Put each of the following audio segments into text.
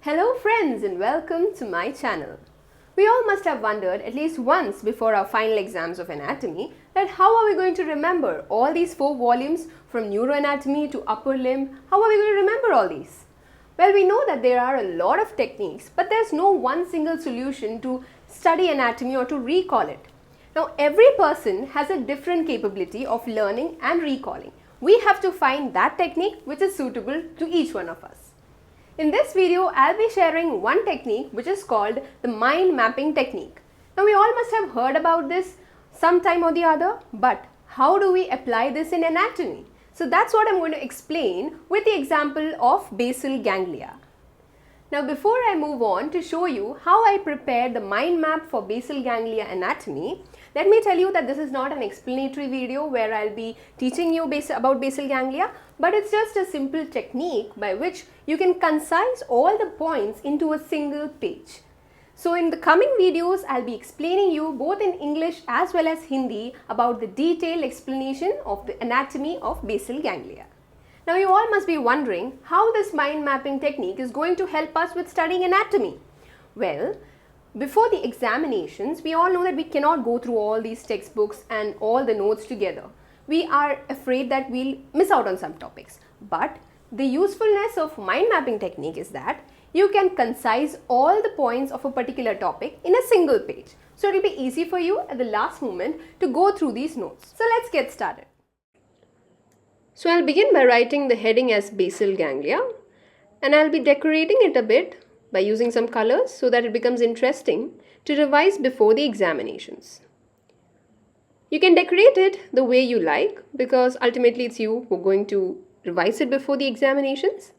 Hello friends and welcome to my channel. We all must have wondered at least once before our final exams of anatomy that how are we going to remember all these 4 volumes from neuroanatomy to upper limb? How are we going to remember all these? Well, we know that there are a lot of techniques, but there's no one single solution to study anatomy or to recall it. Now, every person has a different capability of learning and recalling. We have to find that technique which is suitable to each one of us. In this video, I'll be sharing one technique which is called the mind mapping technique. Now, we all must have heard about this sometime or the other, but how do we apply this in anatomy? So that's what I'm going to explain with the example of basal ganglia. Now, before I move on to show you how I prepared the mind map for basal ganglia anatomy, let me tell you that this is not an explanatory video where I'll be teaching you about basal ganglia, but it's just a simple technique by which you can concise all the points into a single page. So in the coming videos, I'll be explaining you both in English as well as Hindi about the detailed explanation of the anatomy of basal ganglia. Now you all must be wondering how this mind mapping technique is going to help us with studying anatomy. Well, before the examinations, we all know that we cannot go through all these textbooks and all the notes together. We are afraid that we'll miss out on some topics. But the usefulness of mind mapping technique is that you can concise all the points of a particular topic in a single page. So it will be easy for you at the last moment to go through these notes. So let's get started. So I'll begin by writing the heading as basal ganglia, and I'll be decorating it a bit by using some colors so that it becomes interesting to revise before the examinations. You can decorate it the way you like because ultimately it's you who are going to revise it before the examinations.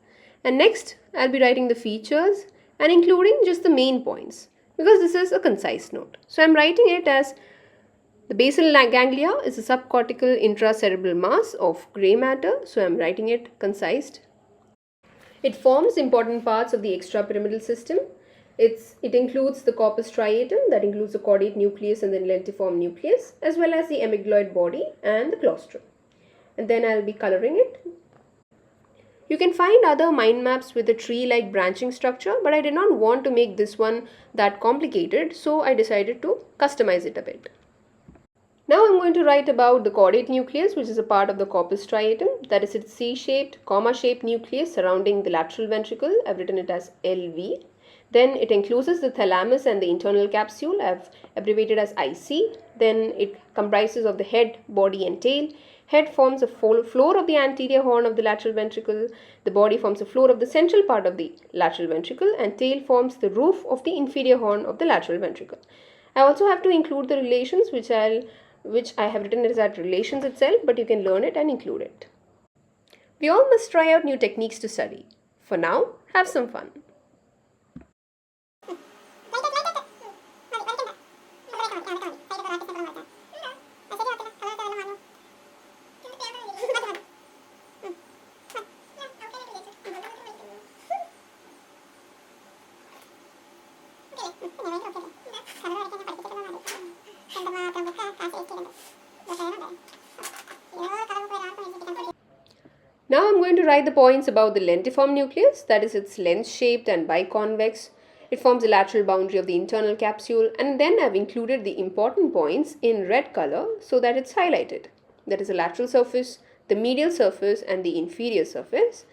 And next I'll be writing the features and including just the main points because this is a concise note. So I'm writing it as the basal ganglia is a subcortical intracerebral mass of grey matter, so I'm writing it concised. It forms important parts of the extrapyramidal system. It includes the corpus striatum, that includes the caudate nucleus and the lentiform nucleus, as well as the amygdaloid body and the claustrum. And then I'll be coloring it. You can find other mind maps with a tree-like branching structure, but I did not want to make this one that complicated, so I decided to customize it a bit. Now I'm going to write about the caudate nucleus, which is a part of the corpus striatum, that is its C-shaped, comma-shaped nucleus surrounding the lateral ventricle. I've written it as LV. Then it encloses the thalamus and the internal capsule. I've abbreviated as IC. Then it comprises of the head, body and tail. Head forms a floor of the anterior horn of the lateral ventricle. The body forms a floor of the central part of the lateral ventricle, and tail forms the roof of the inferior horn of the lateral ventricle. I also have to include the relations which I have written as at relations itself, but you can learn it and include it. We all must try out new techniques to study. For now, have some fun. Now I'm going to write the points about the lentiform nucleus, that is its lens-shaped and biconvex. It forms the lateral boundary of the internal capsule, and then I've included the important points in red color so that it's highlighted. That is the lateral surface, the medial surface and the inferior surface.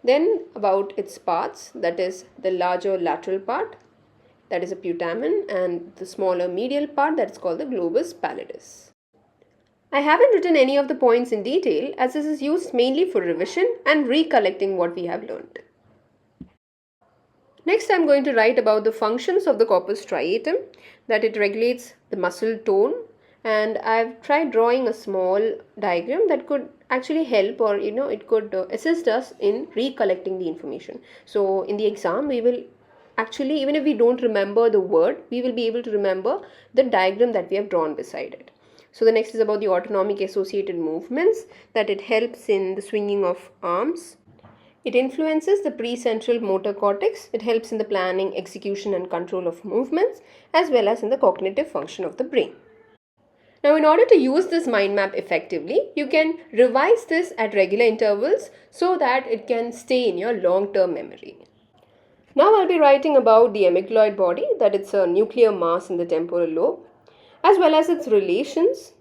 Then about its parts, that is the larger lateral part, that is a putamen, and the smaller medial part, that is called the globus pallidus. I haven't written any of the points in detail as this is used mainly for revision and recollecting what we have learned. Next, I'm going to write about the functions of the corpus striatum, that it regulates the muscle tone, and I've tried drawing a small diagram that could actually help, or it could assist us in recollecting the information. So in the exam, we will actually, even if we don't remember the word, we will be able to remember the diagram that we have drawn beside it. So the next is about the autonomic associated movements, that it helps in the swinging of arms. It influences the precentral motor cortex. It helps in the planning, execution and control of movements, as well as in the cognitive function of the brain. Now, in order to use this mind map effectively, you can revise this at regular intervals so that it can stay in your long-term memory. Now I'll be writing about the amygdaloid body, that it's a nuclear mass in the temporal lobe, as well as its relations.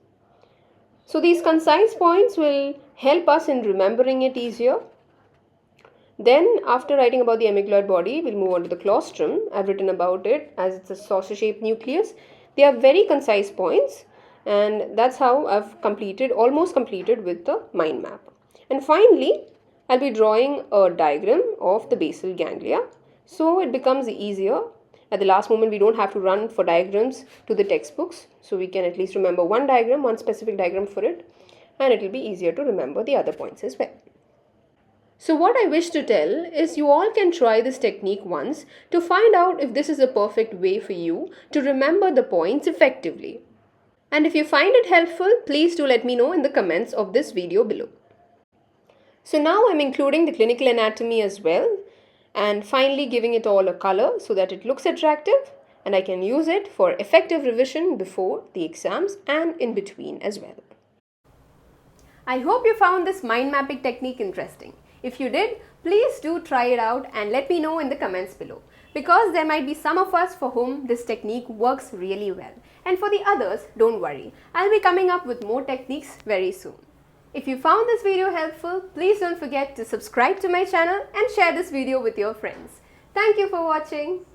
So these concise points will help us in remembering it easier. Then after writing about the amygdaloid body, we'll move on to the claustrum. I've written about it as it's a saucer-shaped nucleus. They are very concise points, and that's how I've almost completed with the mind map. And finally, I'll be drawing a diagram of the basal ganglia, so it becomes easier. At the last moment, we don't have to run for diagrams to the textbooks, so we can at least remember one diagram, one specific diagram for it, and it will be easier to remember the other points as well. So what I wish to tell is you all can try this technique once to find out if this is a perfect way for you to remember the points effectively. And if you find it helpful, please do let me know in the comments of this video below. So now I'm including the clinical anatomy as well, and finally giving it all a color so that it looks attractive and I can use it for effective revision before the exams and in between as well. I hope you found this mind mapping technique interesting. If you did, please do try it out and let me know in the comments below, because there might be some of us for whom this technique works really well, and for the others, don't worry, I'll be coming up with more techniques very soon. If you found this video helpful, please don't forget to subscribe to my channel and share this video with your friends. Thank you for watching.